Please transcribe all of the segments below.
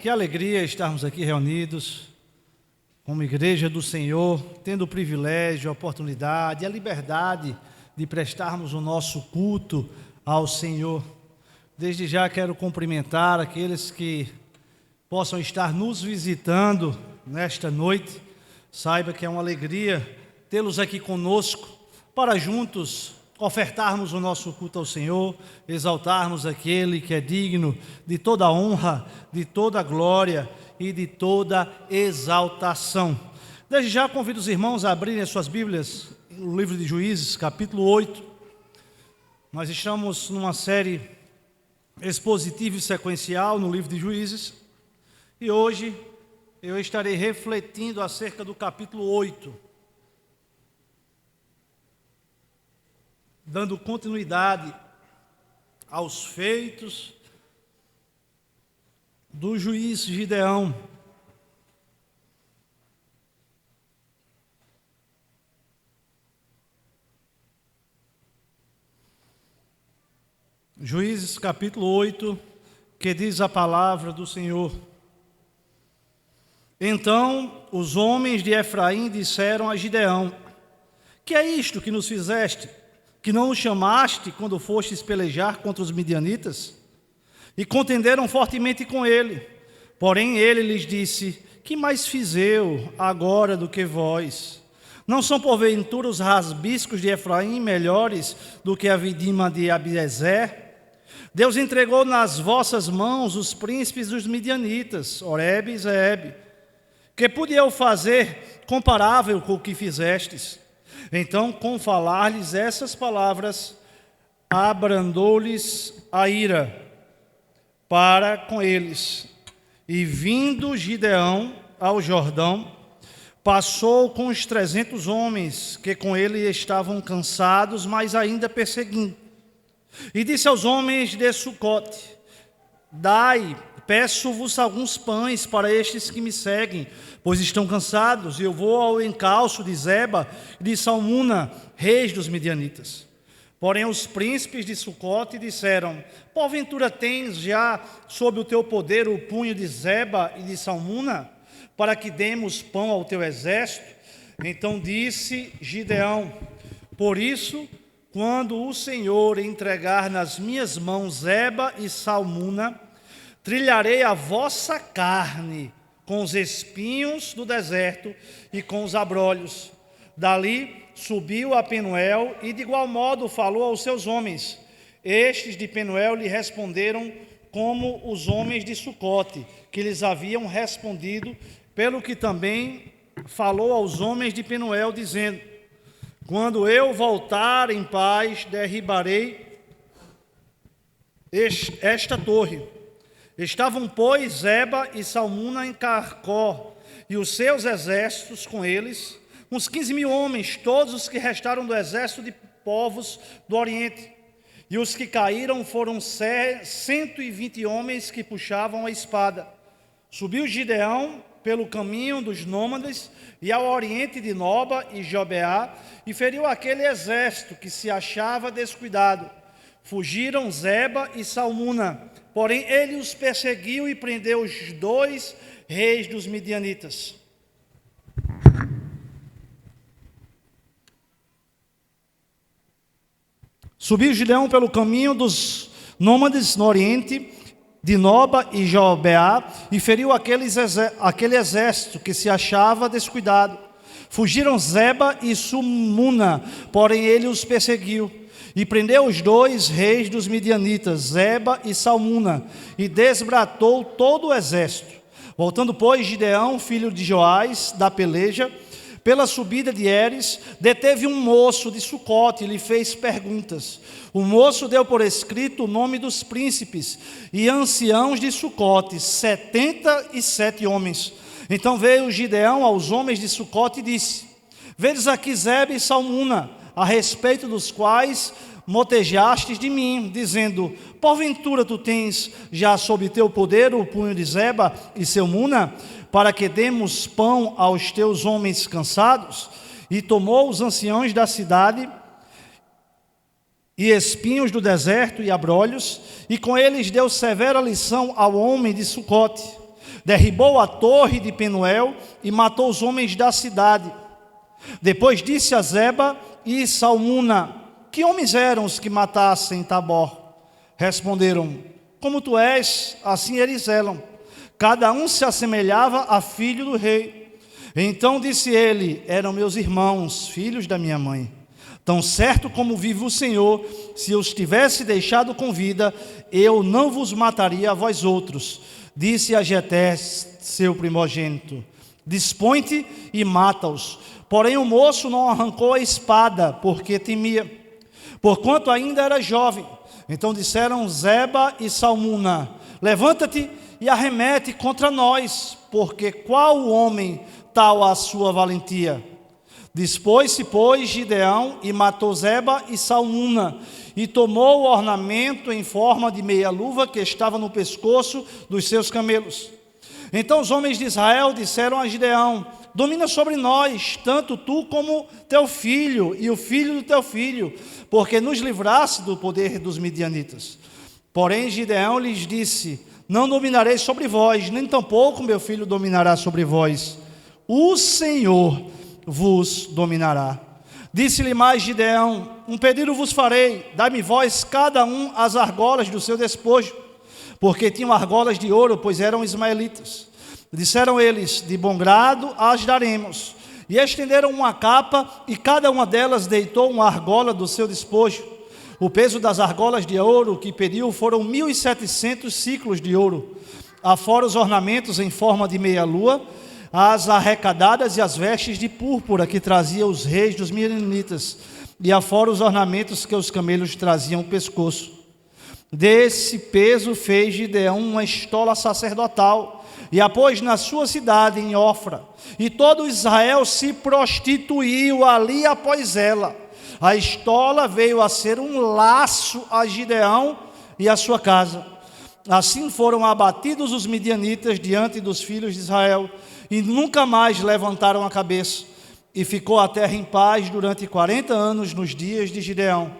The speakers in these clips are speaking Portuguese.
Que alegria estarmos aqui reunidos como igreja do Senhor, tendo o privilégio, a oportunidade, a liberdade de prestarmos o nosso culto ao Senhor. Desde já quero cumprimentar aqueles que possam estar nos visitando nesta noite. Saiba que é uma alegria tê-los aqui conosco para juntos ofertarmos o nosso culto ao Senhor, exaltarmos aquele que é digno de toda honra, de toda glória e de toda exaltação. Desde já convido os irmãos a abrirem as suas Bíblias no livro de Juízes, capítulo 8. Nós estamos numa série expositiva e sequencial no livro de Juízes, e hoje eu estarei refletindo acerca do capítulo 8, dando continuidade aos feitos do juiz Gideão. Juízes capítulo 8, que diz a palavra do Senhor. Então os homens de Efraim disseram a Gideão: que é isto que nos fizeste? Que não nos chamaste quando fostes pelejar contra os midianitas? E contenderam fortemente com ele. Porém ele lhes disse: que mais fiz eu agora do que vós? Não são porventura os rasbiscos de Efraim melhores do que a vidima de Abiezer? Deus entregou nas vossas mãos os príncipes dos midianitas, Oreb e Zeeb. Que pude eu fazer comparável com o que fizestes? Então, com falar-lhes essas palavras, abrandou-lhes a ira para com eles. E vindo Gideão ao Jordão, passou com os 300 homens que com ele estavam cansados, mas ainda perseguindo. E disse aos homens de Sucote: dai, peço-vos alguns pães para estes que me seguem, pois estão cansados, e eu vou ao encalço de Zeba e de Salmuna, reis dos midianitas. Porém os príncipes de Sucote disseram: porventura tens já sob o teu poder o punho de Zeba e de Salmuna, para que demos pão ao teu exército? Então disse Gideão: por isso, quando o Senhor entregar nas minhas mãos Zeba e Salmuna, trilharei a vossa carne com os espinhos do deserto e com os abrolhos. Dali subiu a Penuel e de igual modo falou aos seus homens. Estes de Penuel lhe responderam como os homens de Sucote, que lhes haviam respondido, pelo que também falou aos homens de Penuel, dizendo: quando eu voltar em paz, derribarei esta torre. Estavam, pois, Zeba e Salmuna em Carcó, e os seus exércitos com eles, uns 15.000 homens, todos os que restaram do exército de povos do Oriente. E os que caíram foram 120 homens que puxavam a espada. Subiu Gideão pelo caminho dos nômades e ao oriente de Noba e Jobeá, e feriu aquele exército que se achava descuidado. Fugiram Zeba e Salmuna, porém ele os perseguiu e prendeu os 2 reis dos midianitas. Subiu Gideão pelo caminho dos nômades no oriente de Noba e Jobeá, e feriu aquele exército que se achava descuidado. Fugiram Zeba e Salmuna, porém ele os perseguiu e prendeu os 2 reis dos midianitas, Zeba e Salmuna, e desbratou todo o exército. Voltando, pois, Gideão, filho de Joás, da peleja, pela subida de Heres, deteve um moço de Sucote e lhe fez perguntas. O moço deu por escrito o nome dos príncipes e anciãos de Sucote, 77 homens. Então veio Gideão aos homens de Sucote e disse: vedes aqui Zeba e Salmuna, a respeito dos quais motejastes de mim, dizendo: porventura tu tens já sob teu poder o punho de Zeba e Salmuna, para que demos pão aos teus homens cansados? E tomou os anciãos da cidade e espinhos do deserto e abrolhos, e com eles deu severa lição ao homem de Sucote. derribou a torre de Penuel e matou os homens da cidade. Depois disse a Zeba e Salmuna: que homens eram os que matassem Tabor? Responderam: como tu és, assim eles eram. Cada um se assemelhava a filho do rei. Então disse ele: eram meus irmãos, filhos da minha mãe. Tão certo como vive o Senhor, se os tivesse deixado com vida, eu não vos mataria a vós outros. Disse a Jeté, seu primogênito: dispõe-te e mata-os. Porém o moço não arrancou a espada, porque temia, porquanto ainda era jovem. Então disseram Zeba e Salmuna: levanta-te e arremete contra nós, porque qual homem tal a sua valentia? Dispôs-se, pois, Gideão e matou Zeba e Salmuna, e tomou o ornamento em forma de meia-luva que estava no pescoço dos seus camelos. Então os homens de Israel disseram a Gideão: domina sobre nós, tanto tu como teu filho e o filho do teu filho, porque nos livraste do poder dos midianitas. Porém Gideão lhes disse: não dominarei sobre vós, nem tampouco meu filho dominará sobre vós. O Senhor vos dominará. Disse-lhe mais Gideão: um pedido vos farei, dai-me vós cada um as argolas do seu despojo, porque tinham argolas de ouro, pois eram ismaelitas. Disseram eles: de bom grado as daremos. E estenderam uma capa, e cada uma delas deitou uma argola do seu despojo. O peso das argolas de ouro que pediu foram 1.700 ciclos de ouro, afora os ornamentos em forma de meia-lua, as arrecadadas e as vestes de púrpura que traziam os reis dos midianitas, e afora os ornamentos que os camelos traziam no pescoço. Desse peso fez Gideão uma estola sacerdotal, e a pôs na sua cidade, em Ofra, e todo Israel se prostituiu ali após ela. A estola veio a ser um laço a Gideão e a sua casa. Assim foram abatidos os midianitas diante dos filhos de Israel, e nunca mais levantaram a cabeça, e ficou a terra em paz durante 40 anos nos dias de Gideão.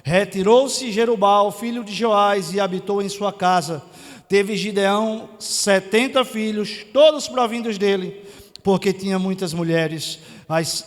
Retirou-se Jerubal, filho de Joás, e habitou em sua casa. Teve Gideão 70 filhos, todos provindos dele, porque tinha muitas mulheres.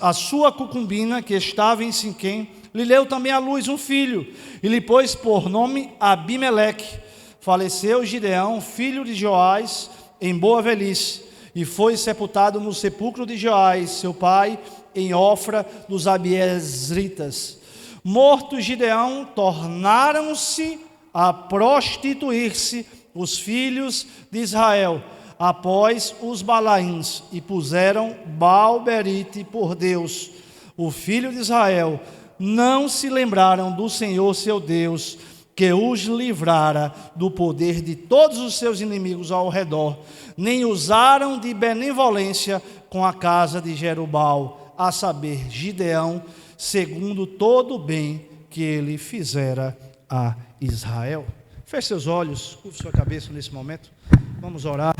A sua concubina, que estava em Siquém, lhe deu também à luz um filho, e lhe pôs por nome Abimeleque. Faleceu Gideão, filho de Joás, em boa velhice, e foi sepultado no sepulcro de Joás, seu pai, em Ofra dos Abiezritas. Morto Gideão, tornaram-se a prostituir-se os filhos de Israel, após os Balaíns, e puseram Baal-berite por Deus. O filho de Israel não se lembraram do Senhor seu Deus, que os livrara do poder de todos os seus inimigos ao redor, nem usaram de benevolência com a casa de Jerubal, a saber, Gideão, segundo todo o bem que ele fizera a Israel. Feche seus olhos, curve sua cabeça nesse momento. Vamos orar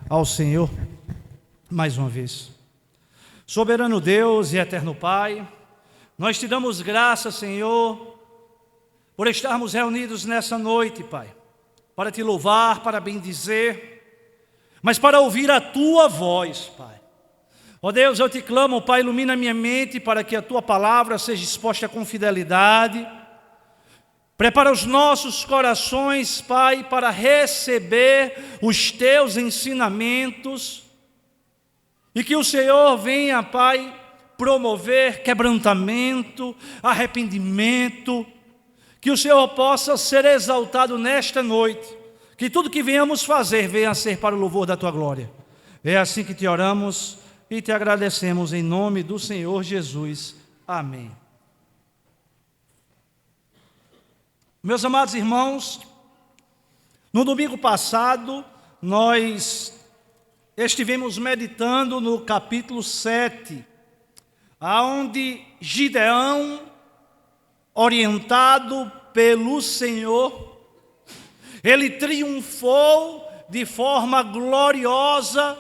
ao Senhor mais uma vez. Soberano Deus e eterno Pai, nós te damos graças, Senhor, por estarmos reunidos nessa noite, Pai, para te louvar, para bendizer, mas para ouvir a Tua voz, Pai. Ó Deus, eu te clamo, Pai, ilumina minha mente para que a Tua palavra seja exposta com fidelidade. Prepara os nossos corações, Pai, para receber os Teus ensinamentos, e que o Senhor venha, Pai, promover quebrantamento, arrependimento, que o Senhor possa ser exaltado nesta noite, que tudo que venhamos fazer venha a ser para o louvor da Tua glória. É assim que te oramos e te agradecemos em nome do Senhor Jesus. Amém. Meus amados irmãos, no domingo passado, nós estivemos meditando no capítulo 7, onde Gideão, orientado pelo Senhor, ele triunfou de forma gloriosa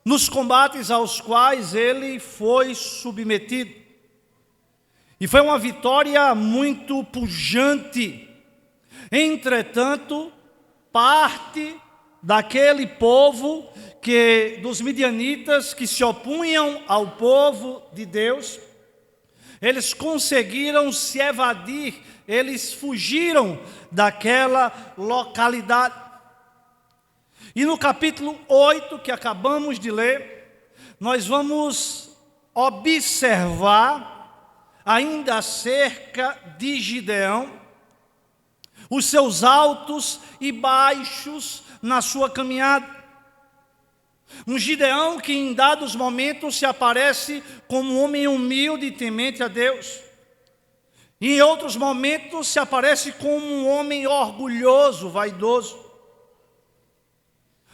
nos combates aos quais ele foi submetido. E foi uma vitória muito pujante. Entretanto, parte daquele povo dos midianitas que se opunham ao povo de Deus. Eles conseguiram se evadir, eles fugiram daquela localidade. E no capítulo 8, que acabamos de ler, nós vamos observar ainda acerca de Gideão, os seus altos e baixos na sua caminhada. Um Gideão que em dados momentos se aparece como um homem humilde e temente a Deus. E em outros momentos se aparece como um homem orgulhoso, vaidoso.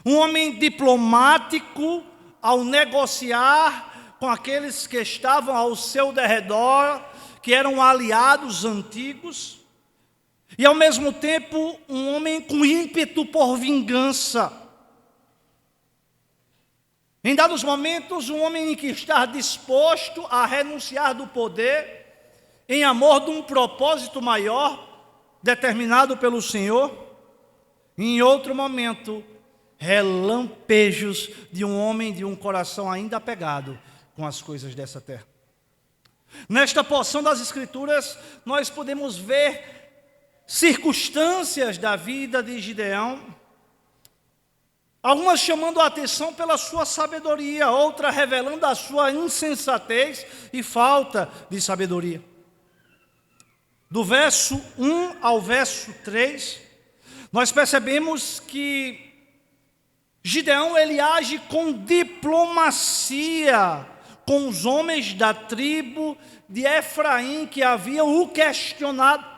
Um homem diplomático ao negociar com aqueles que estavam ao seu derredor, que eram aliados antigos. E ao mesmo tempo um homem com ímpeto por vingança. Em dados momentos, um homem que está disposto a renunciar do poder em amor de um propósito maior, determinado pelo Senhor. Em outro momento, relampejos de um homem de um coração ainda apegado com as coisas dessa terra. Nesta porção das Escrituras, nós podemos ver circunstâncias da vida de Gideão, algumas chamando a atenção pela sua sabedoria, outra revelando a sua insensatez e falta de sabedoria. Do verso 1 ao verso 3, nós percebemos que Gideão ele age com diplomacia com os homens da tribo de Efraim que haviam o questionado.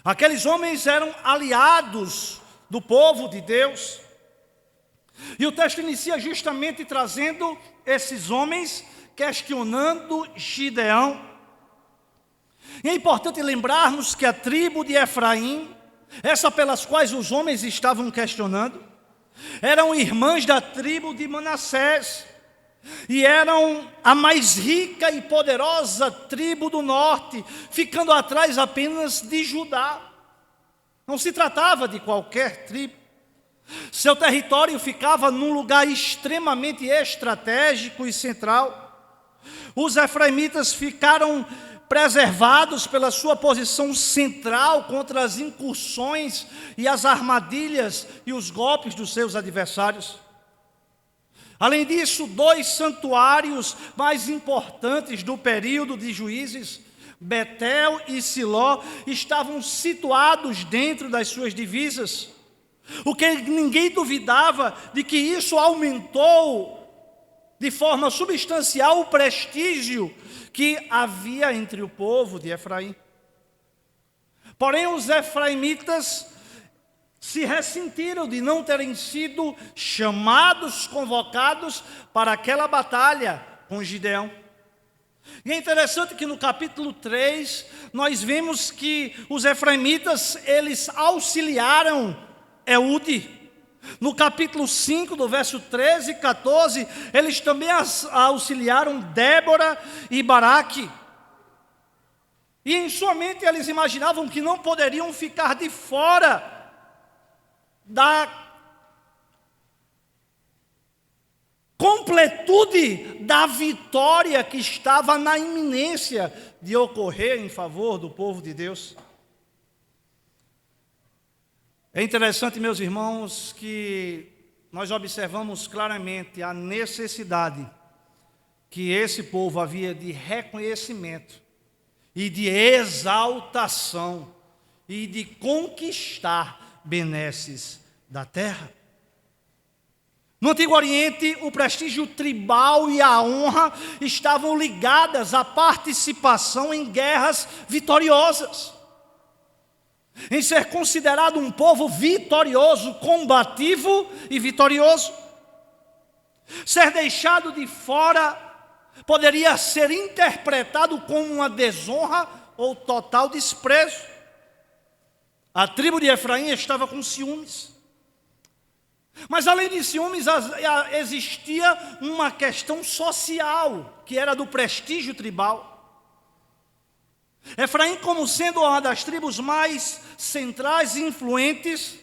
Aqueles homens eram aliados do povo de Deus. E o texto inicia justamente trazendo esses homens questionando Gideão. E é importante lembrarmos que a tribo de Efraim, essa pelas quais os homens estavam questionando, eram irmãs da tribo de Manassés e eram a mais rica e poderosa tribo do norte, ficando atrás apenas de Judá. Não se tratava de qualquer tribo. Seu território ficava num lugar extremamente estratégico e central. Os efraimitas ficaram preservados pela sua posição central contra as incursões e as armadilhas e os golpes dos seus adversários. Além disso, 2 santuários mais importantes do período de Juízes, Betel e Siló, estavam situados dentro das suas divisas, o que ninguém duvidava de que isso aumentou de forma substancial o prestígio que havia entre o povo de Efraim. Porém, os efraimitas se ressentiram de não terem sido chamados, convocados para aquela batalha com Gideão. E é interessante que no capítulo 3, nós vemos que os efraimitas, eles auxiliaram Eude. No capítulo 5, do verso 13 e 14, eles também auxiliaram Débora e Baraque. E em sua mente eles imaginavam que não poderiam ficar de fora da completude da vitória que estava na iminência de ocorrer em favor do povo de Deus. É interessante, meus irmãos, que nós observamos claramente a necessidade que esse povo havia de reconhecimento e de exaltação e de conquistar benesses da terra. No Antigo Oriente, o prestígio tribal e a honra estavam ligadas à participação em guerras vitoriosas, em ser considerado um povo vitorioso, combativo e vitorioso. Ser deixado de fora poderia ser interpretado como uma desonra ou total desprezo. A tribo de Efraim estava com ciúmes. Mas além de ciúmes, existia uma questão social, que era do prestígio tribal. Efraim, como sendo uma das tribos mais centrais e influentes,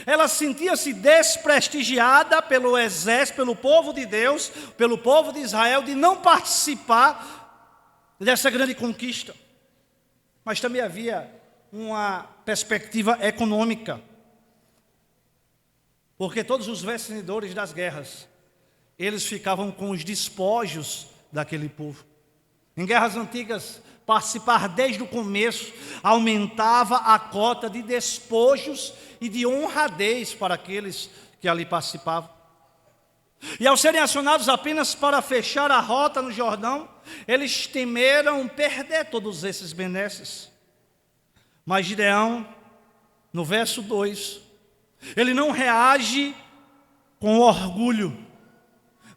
Ela sentia-se desprestigiada pelo exército, pelo povo de Deus, pelo povo de Israel, de não participar dessa grande conquista. Mas também havia uma perspectiva econômica, porque todos os vencedores das guerras, eles ficavam com os despojos daquele povo. Em guerras antigas, participar desde o começo aumentava a cota de despojos e de honradez para aqueles que ali participavam. E ao serem acionados apenas para fechar a rota no Jordão, eles temeram perder todos esses benesses. Mas Gideão, no verso 2, ele não reage com orgulho,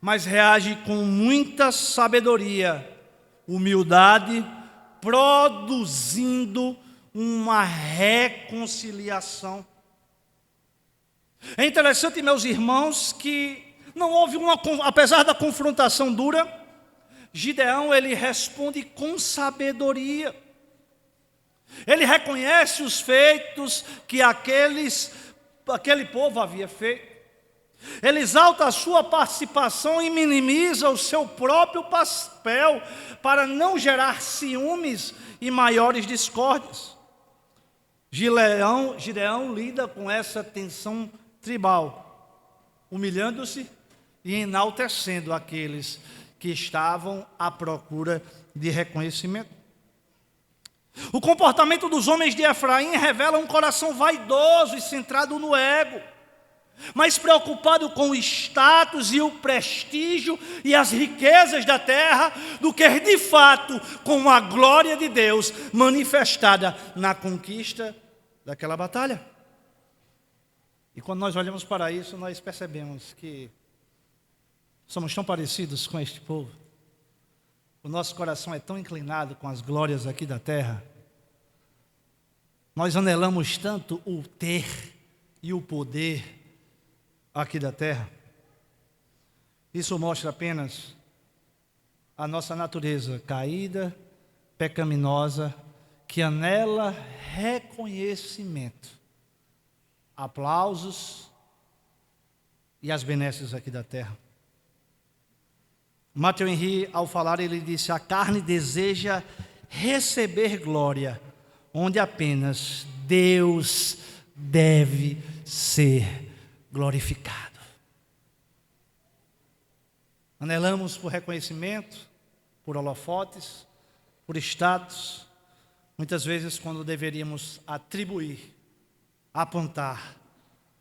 mas reage com muita sabedoria, humildade, produzindo uma reconciliação. É interessante, meus irmãos, que não houve apesar da confrontação dura, Gideão ele responde com sabedoria. Ele reconhece os feitos que aquele povo havia feito. Ele exalta a sua participação e minimiza o seu próprio papel para não gerar ciúmes e maiores discórdias. Gideão lida com essa tensão tribal, humilhando-se e enaltecendo aqueles que estavam à procura de reconhecimento. O comportamento dos homens de Efraim revela um coração vaidoso e centrado no ego, mais preocupado com o status e o prestígio e as riquezas da terra do que de fato com a glória de Deus manifestada na conquista daquela batalha. E quando nós olhamos para isso, nós percebemos que somos tão parecidos com este povo. O nosso coração é tão inclinado com as glórias aqui da terra. Nós anelamos tanto o ter e o poder aqui da terra. Isso mostra apenas a nossa natureza caída, pecaminosa, que anela reconhecimento, aplausos e as benesses aqui da terra. Matthew Henry, ao falar, ele disse: a carne deseja receber glória, onde apenas Deus deve ser glorificado. Anelamos por reconhecimento, por holofotes, por status, muitas vezes quando deveríamos atribuir, apontar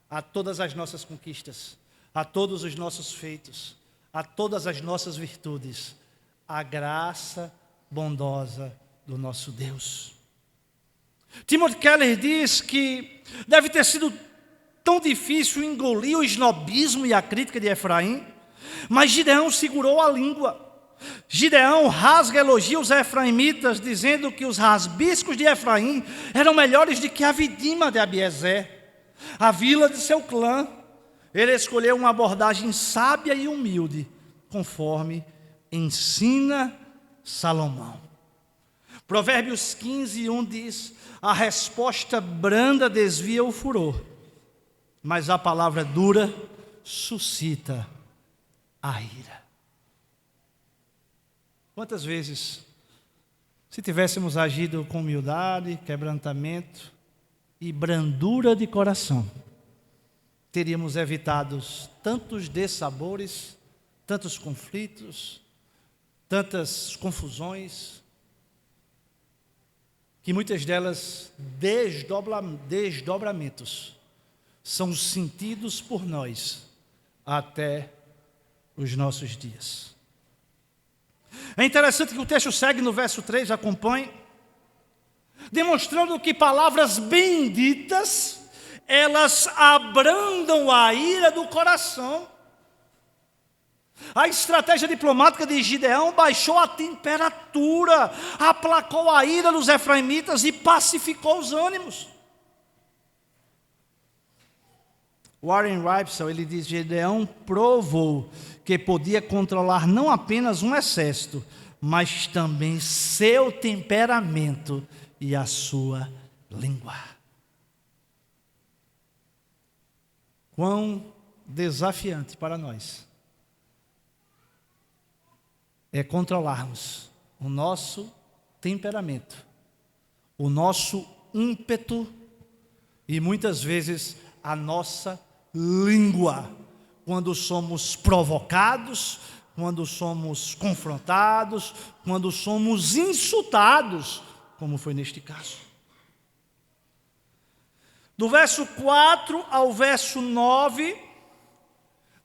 a todas as nossas conquistas, a todos os nossos feitos, a todas as nossas virtudes, a graça bondosa do nosso Deus. Timothy Keller diz que deve ter sido tão difícil engolir o esnobismo e a crítica de Efraim, mas Gideão segurou a língua. Gideão rasga elogios a efraimitas, dizendo que os rasbiscos de Efraim eram melhores do que a vidima de Abiezer, a vila de seu clã. Ele escolheu uma abordagem sábia e humilde, conforme ensina Salomão. Provérbios 15:1 diz: a resposta branda desvia o furor, mas a palavra dura suscita a ira. Quantas vezes, se tivéssemos agido com humildade, quebrantamento e brandura de coração, teríamos evitado tantos dessabores, tantos conflitos, tantas confusões, que muitas delas desdobramentos são sentidos por nós até os nossos dias. É interessante que o texto segue no verso 3, acompanhe, demonstrando que palavras benditas, elas abrandam a ira do coração. A estratégia diplomática de Gideão baixou a temperatura, aplacou a ira dos efraimitas e pacificou os ânimos. Warren Wiersbe, ele diz: Gideão provou que podia controlar não apenas um exército, mas também seu temperamento e a sua língua. quão desafiante para nós é controlarmos o nosso temperamento, o nosso ímpeto e muitas vezes a nossa língua, quando somos provocados, quando somos confrontados, quando somos insultados, como foi neste caso. Do verso 4 ao verso 9,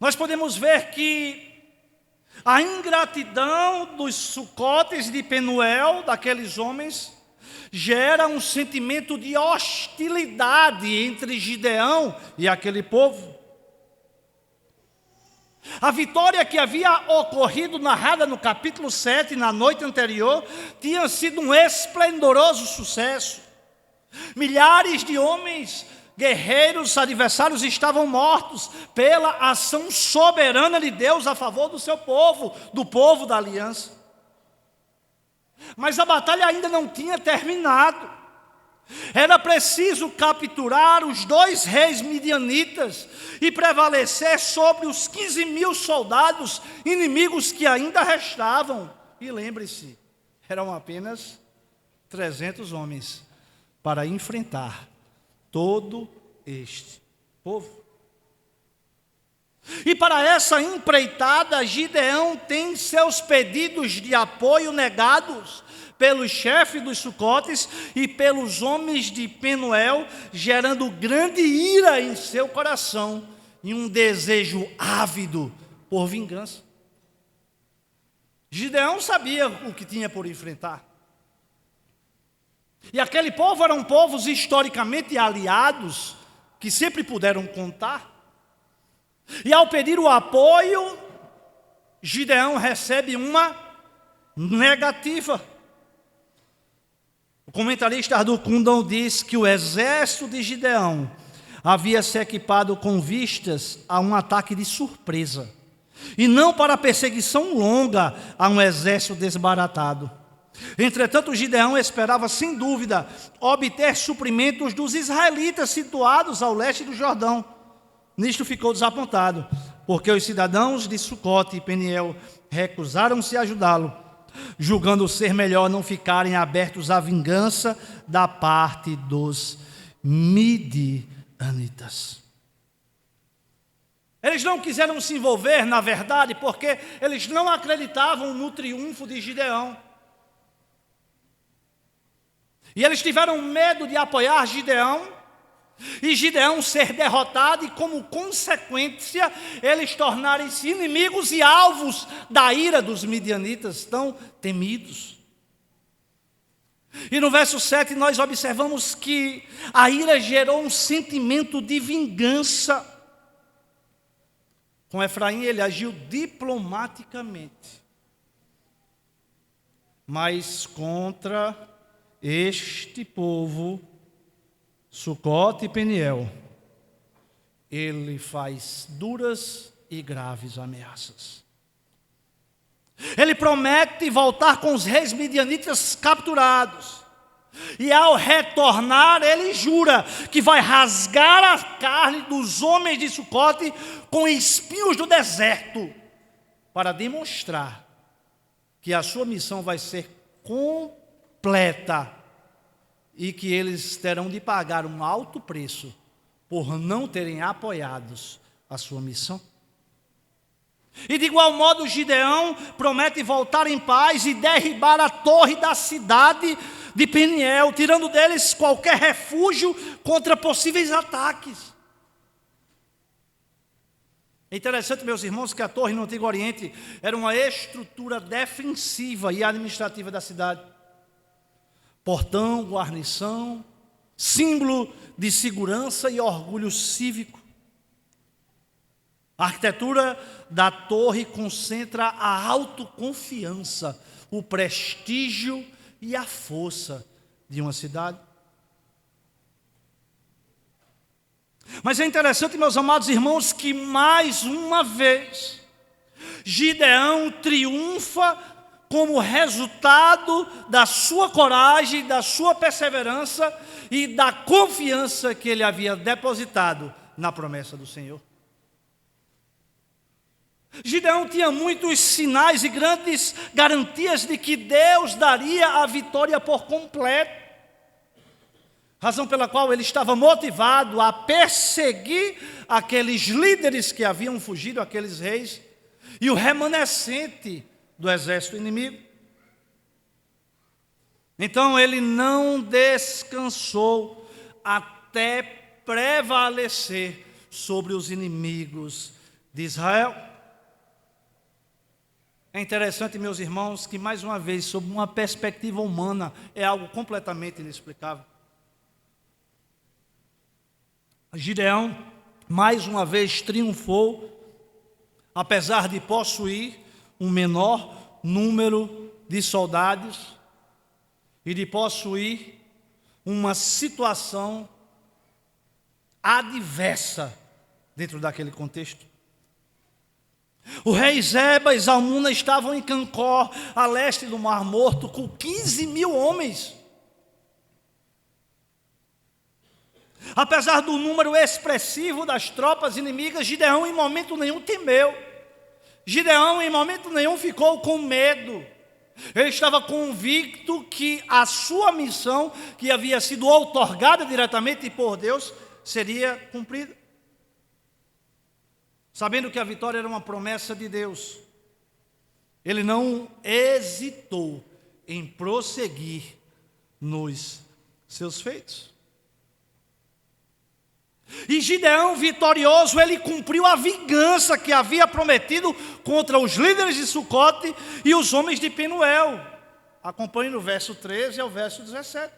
nós podemos ver que a ingratidão dos sucotes de Penuel, daqueles homens, gera um sentimento de hostilidade entre Gideão e aquele povo. A vitória que havia ocorrido, narrada no capítulo 7, na noite anterior, tinha sido um esplendoroso sucesso. Milhares de homens guerreiros adversários estavam mortos pela ação soberana de Deus a favor do seu povo, do povo da aliança. Mas a batalha ainda não tinha terminado. Era preciso capturar os 2 reis midianitas e prevalecer sobre os 15.000 soldados inimigos que ainda restavam. E lembre-se, eram apenas 300 homens para enfrentar todo este povo. E para essa empreitada, Gideão tem seus pedidos de apoio negados pelos chefes dos sucotes e pelos homens de Penuel, gerando grande ira em seu coração e um desejo ávido por vingança. Gideão sabia o que tinha por enfrentar. E aquele povo eram povos historicamente aliados, que sempre puderam contar. E ao pedir o apoio, Gideão recebe uma negativa. O comentarista Arthur Kundal diz que o exército de Gideão havia se equipado com vistas a um ataque de surpresa, e não para a perseguição longa a um exército desbaratado. Entretanto, Gideão esperava, sem dúvida, obter suprimentos dos israelitas situados ao leste do Jordão. Nisto ficou desapontado, porque os cidadãos de Sucote e Peniel recusaram-se a ajudá-lo, julgando ser melhor não ficarem abertos à vingança da parte dos midianitas. Eles não quiseram se envolver, na verdade, porque eles não acreditavam no triunfo de Gideão. E eles tiveram medo de apoiar Gideão, e Gideão ser derrotado, e como consequência, eles tornarem-se inimigos e alvos da ira dos midianitas, tão temidos. E no verso 7 nós observamos que a ira gerou um sentimento de vingança. Com Efraim ele agiu diplomaticamente, mas contra este povo, Sucote e Peniel, ele faz duras e graves ameaças. Ele promete voltar com os reis midianitas capturados. E ao retornar, ele jura que vai rasgar a carne dos homens de Sucote com espinhos do deserto, para demonstrar que a sua missão vai ser completa e que eles terão de pagar um alto preço por não terem apoiado a sua missão. E de igual modo, Gideão promete voltar em paz e derribar a torre da cidade de Peniel, tirando deles qualquer refúgio contra possíveis ataques. É interessante, meus irmãos, que a torre no Antigo Oriente era uma estrutura defensiva e administrativa da cidade. Portão, guarnição, símbolo de segurança e orgulho cívico. A arquitetura da torre concentra a autoconfiança, o prestígio e a força de uma cidade. Mas é interessante, meus amados irmãos, que mais uma vez Gideão triunfa como resultado da sua coragem, da sua perseverança e da confiança que ele havia depositado na promessa do Senhor. Gideão tinha muitos sinais e grandes garantias de que Deus daria a vitória por completo, razão pela qual ele estava motivado a perseguir aqueles líderes que haviam fugido, aqueles reis, e o remanescente do exército inimigo. Então ele não descansou até prevalecer sobre os inimigos de Israel. É interessante, meus irmãos, que mais uma vez, sob uma perspectiva humana, é algo completamente inexplicável. Gideão, mais uma vez, triunfou, apesar de possuir um menor número de soldados e de possuir uma situação adversa dentro daquele contexto. O rei Zeba e Zalmuna estavam em Cancor, a leste do Mar Morto, com 15 mil homens. Apesar do número expressivo das tropas inimigas, Gideão em momento nenhum temeu. Gideão em momento nenhum ficou com medo. Ele estava convicto que a sua missão, que havia sido outorgada diretamente por Deus, seria cumprida. Sabendo que a vitória era uma promessa de Deus, ele não hesitou em prosseguir nos seus feitos. E Gideão, vitorioso, ele cumpriu a vingança que havia prometido contra os líderes de Sucote e os homens de Penuel. Acompanhe no verso 13 ao verso 17.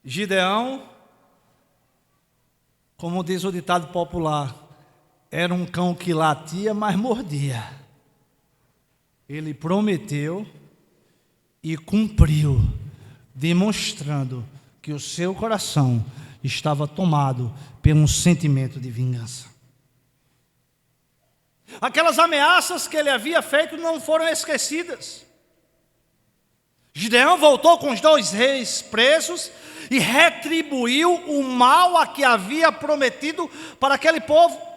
Gideão, como diz o ditado popular, era um cão que latia, mas mordia. Ele prometeu e cumpriu, demonstrando que o seu coração estava tomado por um sentimento de vingança. Aquelas ameaças que ele havia feito não foram esquecidas. Gideão voltou com os 2 reis presos e retribuiu o mal a que havia prometido para aquele povo.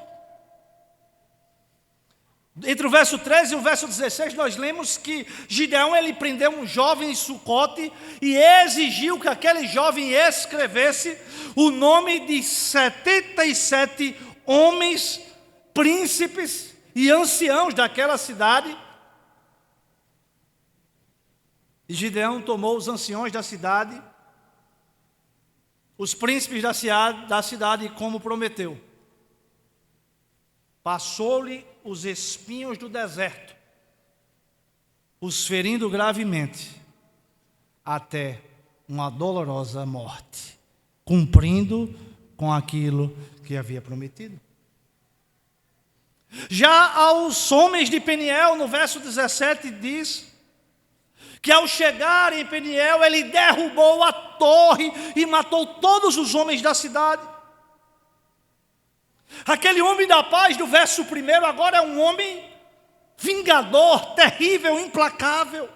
Entre o verso 13 e o verso 16, nós lemos que Gideão ele prendeu um jovem em Sucote e exigiu que aquele jovem escrevesse o nome de 77 homens, príncipes e anciãos daquela cidade. E Gideão tomou os anciões da cidade, os príncipes da cidade, como prometeu. Passou-lhe os espinhos do deserto, os ferindo gravemente, até uma dolorosa morte, cumprindo com aquilo que havia prometido. Já aos homens de Peniel, no verso 17, diz que ao chegar em Peniel, ele derrubou a torre e matou todos os homens da cidade. Aquele homem da paz do verso 1 agora é um homem vingador, terrível, implacável.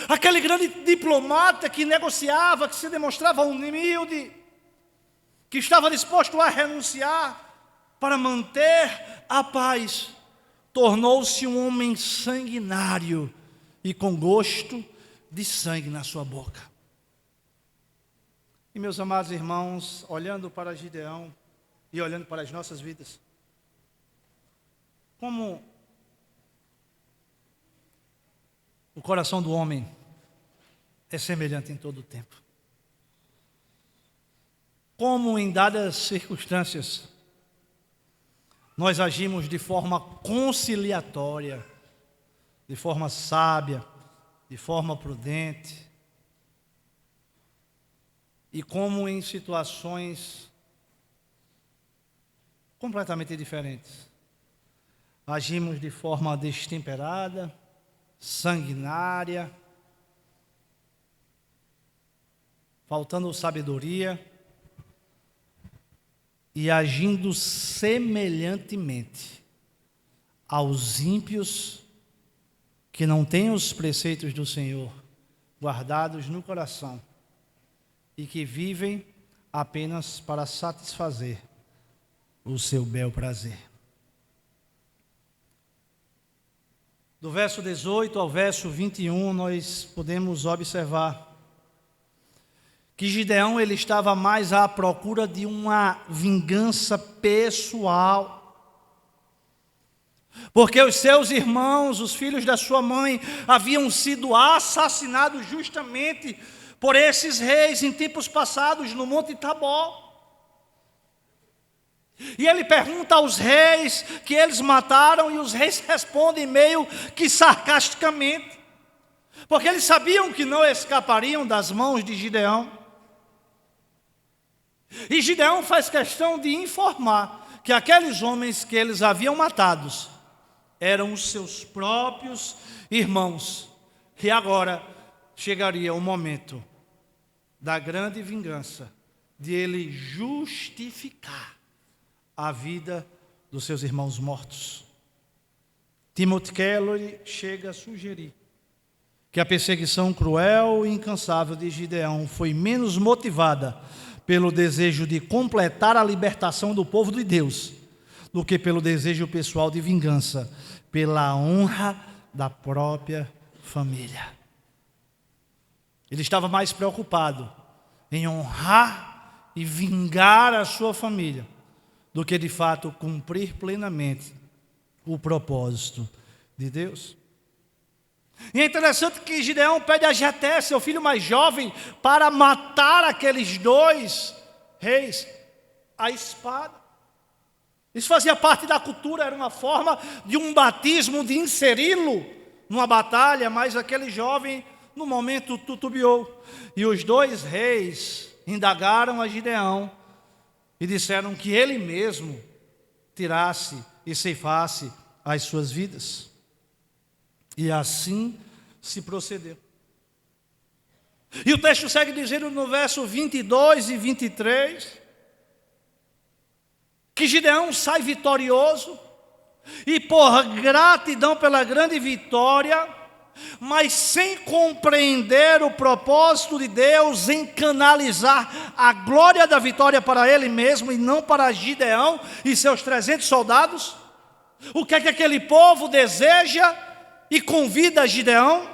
Aquele grande diplomata que negociava, que se demonstrava humilde, que estava disposto a renunciar para manter a paz, tornou-se um homem sanguinário e com gosto de sangue na sua boca. E meus amados irmãos, olhando para Gideão e olhando para as nossas vidas, como o coração do homem é semelhante em todo o tempo. Como em dadas circunstâncias, nós agimos de forma conciliatória, de forma sábia, de forma prudente, e como em situações completamente diferentes, agimos de forma destemperada, sanguinária, faltando sabedoria e agindo semelhantemente aos ímpios que não têm os preceitos do Senhor guardados no coração e que vivem apenas para satisfazer o seu bel prazer. Do verso 18 ao verso 21, nós podemos observar que Gideão ele estava mais à procura de uma vingança pessoal. Porque os seus irmãos, os filhos da sua mãe, haviam sido assassinados justamente por esses reis em tempos passados no Monte Tabor. E ele pergunta aos reis que eles mataram, e os reis respondem meio que sarcasticamente, porque eles sabiam que não escapariam das mãos de Gideão. E Gideão faz questão de informar que aqueles homens que eles haviam matados eram os seus próprios irmãos. E agora chegaria o momento da grande vingança, de ele justificar a vida dos seus irmãos mortos. Timothy Keller chega a sugerir que a perseguição cruel e incansável de Gideão foi menos motivada pelo desejo de completar a libertação do povo de Deus do que pelo desejo pessoal de vingança, pela honra da própria família. Ele estava mais preocupado em honrar e vingar a sua família do que de fato cumprir plenamente o propósito de Deus. E é interessante que Gideão pede a Jeté, seu filho mais jovem, para matar aqueles dois reis à espada. Isso fazia parte da cultura, era uma forma de um batismo, de inseri-lo numa batalha, mas aquele jovem, no momento, tutubiou. E os dois reis indagaram a Gideão e disseram que ele mesmo tirasse e ceifasse as suas vidas. E assim se procedeu. E o texto segue dizendo no verso 22 e 23, que Gideão sai vitorioso, e por gratidão pela grande vitória, mas sem compreender o propósito de Deus em canalizar a glória da vitória para ele mesmo e não para Gideão e seus 300 soldados. O que é que aquele povo deseja e convida Gideão?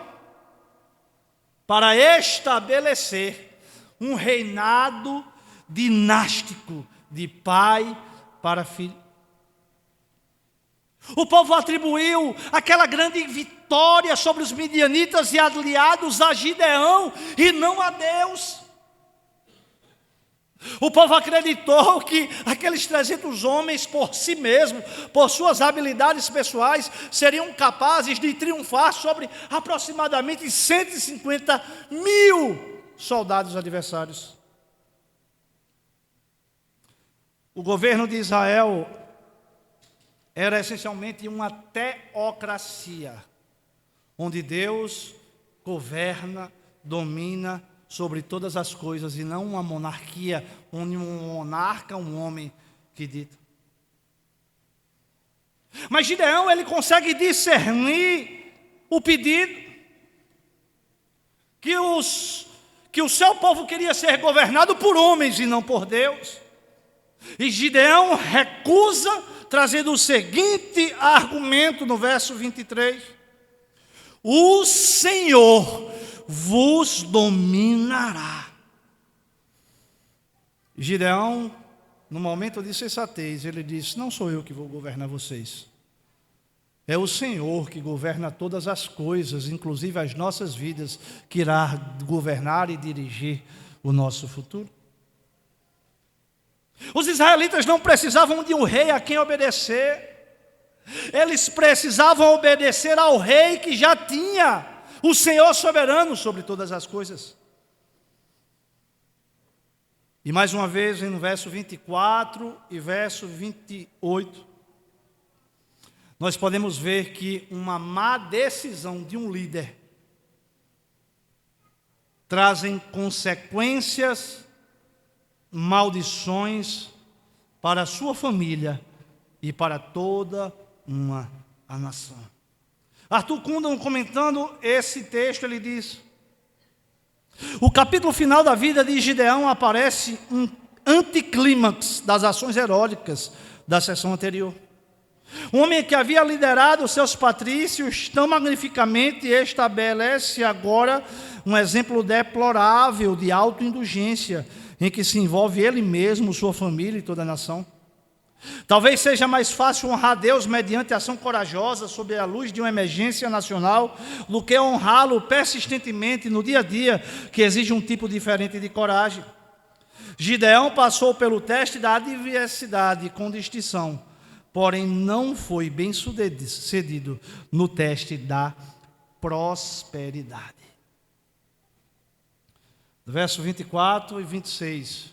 Para estabelecer um reinado dinástico de pai para filho. O povo atribuiu aquela grande vitória sobre os midianitas e aliados a Gideão e não a Deus. O povo acreditou que aqueles 300 homens por si mesmos, por suas habilidades pessoais, seriam capazes de triunfar sobre aproximadamente 150 mil soldados adversários. O governo de Israel era essencialmente uma teocracia, onde Deus governa, domina sobre todas as coisas, e não uma monarquia, onde um monarca, um homem que dita. Mas Gideão, ele consegue discernir o pedido que o seu povo queria ser governado por homens e não por Deus. E Gideão recusa, trazendo o seguinte argumento no verso 23: o Senhor vos dominará. Gideão, no momento de sensatez, ele disse: não sou eu que vou governar vocês. É o Senhor que governa todas as coisas, inclusive as nossas vidas, que irá governar e dirigir o nosso futuro. Os israelitas não precisavam de um rei a quem obedecer. Eles precisavam obedecer ao rei que já tinha, o Senhor soberano sobre todas as coisas. E mais uma vez, no verso 24 e verso 28, nós podemos ver que uma má decisão de um líder trazem consequências, maldições para a sua família e para toda a nação. Arthur Kundal, comentando esse texto, ele diz: o capítulo final da vida de Gideão aparece anticlímax das ações heróicas da sessão anterior. Um homem que havia liderado seus patrícios tão magnificamente estabelece agora um exemplo deplorável de autoindulgência, em que se envolve ele mesmo, sua família e toda a nação. Talvez seja mais fácil honrar Deus mediante ação corajosa sob a luz de uma emergência nacional do que honrá-lo persistentemente no dia a dia, que exige um tipo diferente de coragem. Gideão passou pelo teste da adversidade com distinção, porém não foi bem sucedido no teste da prosperidade. Verso 24 e 26,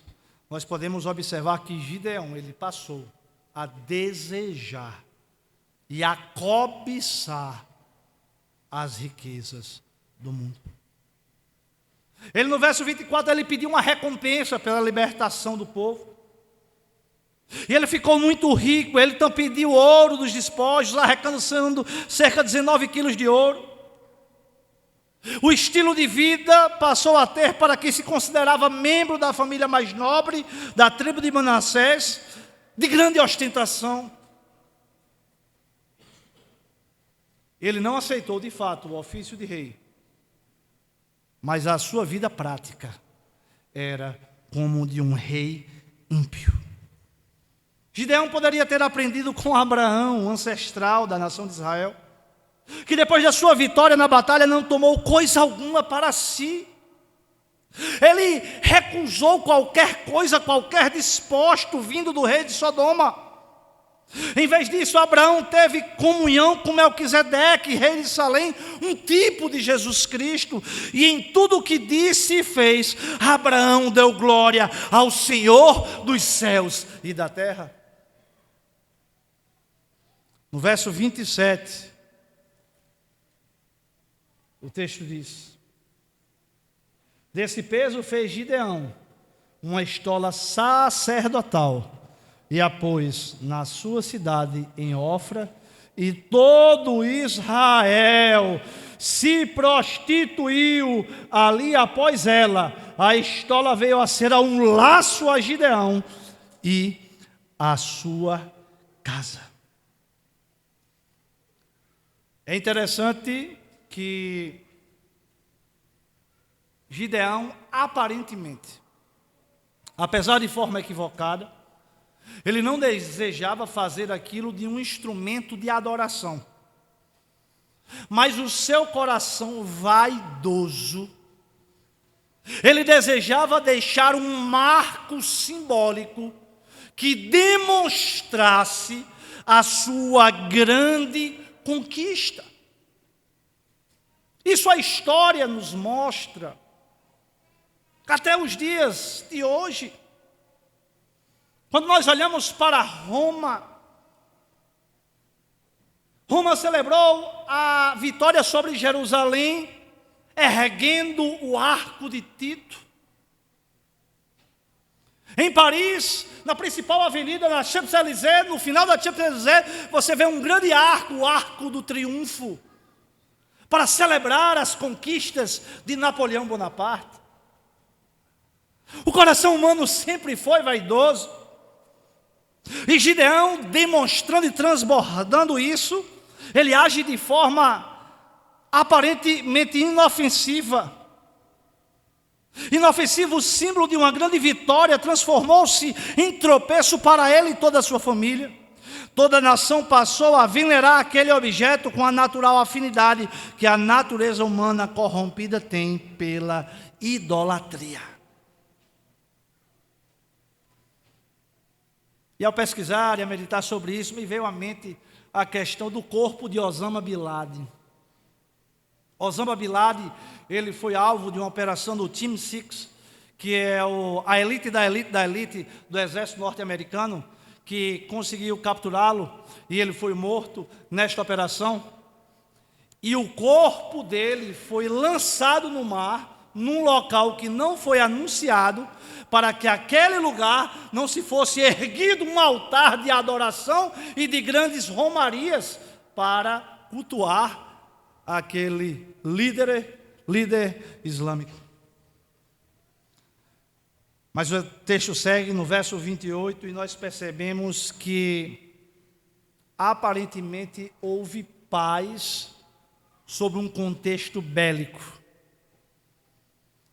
nós podemos observar que Gideão, ele passou a desejar e a cobiçar as riquezas do mundo. Ele no verso 24, ele pediu uma recompensa pela libertação do povo. E ele ficou muito rico, ele então pediu ouro dos despojos, arrecadando cerca de 19 quilos de ouro. O estilo de vida passou a ter para quem se considerava membro da família mais nobre, da tribo de Manassés, de grande ostentação. Ele não aceitou de fato o ofício de rei, mas a sua vida prática era como de um rei ímpio. Gideão poderia ter aprendido com Abraão, o ancestral da nação de Israel, que depois da sua vitória na batalha não tomou coisa alguma para si. Ele recusou qualquer coisa, qualquer desposto vindo do rei de Sodoma. Em vez disso, Abraão teve comunhão com Melquisedeque, rei de Salém, um tipo de Jesus Cristo. E em tudo o que disse e fez, Abraão deu glória ao Senhor dos céus e da terra. No verso 27, o texto diz: desse peso fez Gideão uma estola sacerdotal e a pôs na sua cidade em Ofra, e todo Israel se prostituiu ali após ela. A estola veio a ser um laço a Gideão e a sua casa. É interessante que Gideão, aparentemente, apesar de forma equivocada, ele não desejava fazer aquilo de um instrumento de adoração. Mas o seu coração vaidoso, ele desejava deixar um marco simbólico que demonstrasse a sua grande conquista. Isso a história nos mostra. Até os dias de hoje, quando nós olhamos para Roma, Roma celebrou a vitória sobre Jerusalém, erguendo o arco de Tito. Em Paris, na principal avenida, na Champs-Élysées, no final da Champs-Élysées, você vê um grande arco, o Arco do Triunfo, para celebrar as conquistas de Napoleão Bonaparte. O coração humano sempre foi vaidoso. E Gideão, demonstrando e transbordando isso, ele age de forma aparentemente inofensiva. Inofensivo, o símbolo de uma grande vitória, transformou-se em tropeço para ele e toda a sua família. Toda a nação passou a venerar aquele objeto com a natural afinidade que a natureza humana corrompida tem pela idolatria. E ao pesquisar e a meditar sobre isso, me veio à mente a questão do corpo de Osama Bin Laden. Osama Bin Laden, ele foi alvo de uma operação do Team Six, que é a elite da elite da elite do exército norte-americano, que conseguiu capturá-lo, e ele foi morto nesta operação. E o corpo dele foi lançado no mar, num local que não foi anunciado, para que aquele lugar não se fosse erguido um altar de adoração e de grandes romarias para cultuar aquele líder islâmico. Mas o texto segue no verso 28 e nós percebemos que aparentemente houve paz sobre um contexto bélico.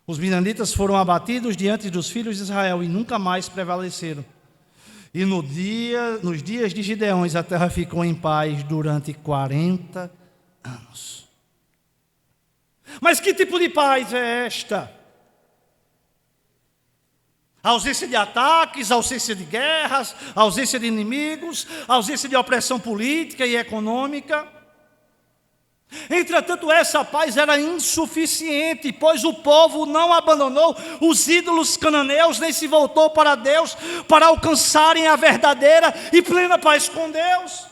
Os midianitas foram abatidos diante dos filhos de Israel e nunca mais prevaleceram. E nos dias de Gideão, a terra ficou em paz durante 40 anos. Mas que tipo de paz é esta? A ausência de ataques, a ausência de guerras, a ausência de inimigos, a ausência de opressão política e econômica. Entretanto, essa paz era insuficiente, pois o povo não abandonou os ídolos cananeus, nem se voltou para Deus para alcançarem a verdadeira e plena paz com Deus.